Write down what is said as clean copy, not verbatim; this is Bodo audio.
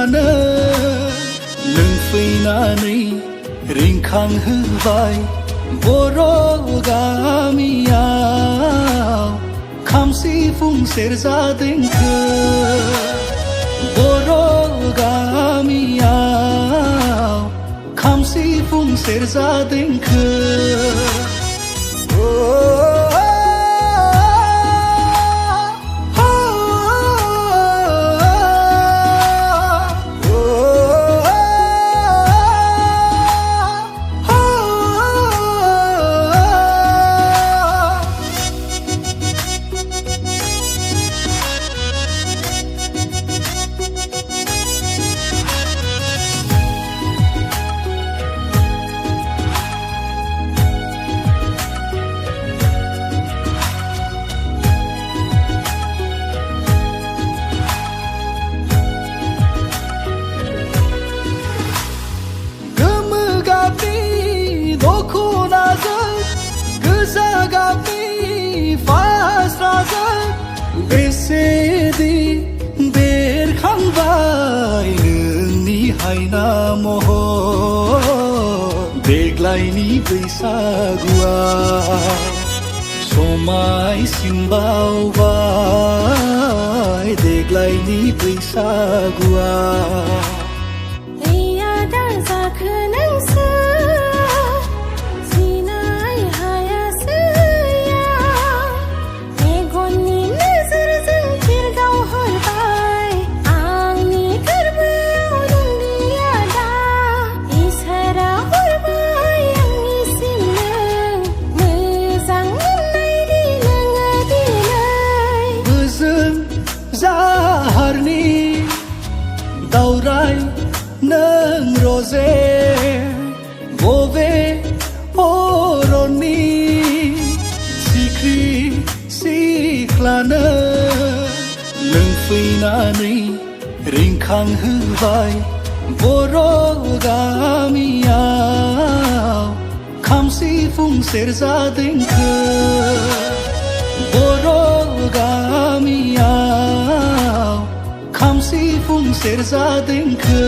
सिख्लानो नों फैनानै रिंखांहोबाय बर' गामियाव खाम सिफुं सेरजा देंखो बर' गामियाव खाम सिफुं सेरजा देंखो बेसेदि बेरखांबाय नोंनि हायना महर देग्लायनि बैसागुआ समायसिनबावबाय देग्लायनि बैसागुआ जाहारनि दावराय नों रजे बबे अरननि सिख्रि सिख्लानो नों फैनानै रिंखांहोबाय बर' गामियाव खाम सिफुं सेरजा देंखो बर' गामियाव खाम सिफुं सेरजा देंखो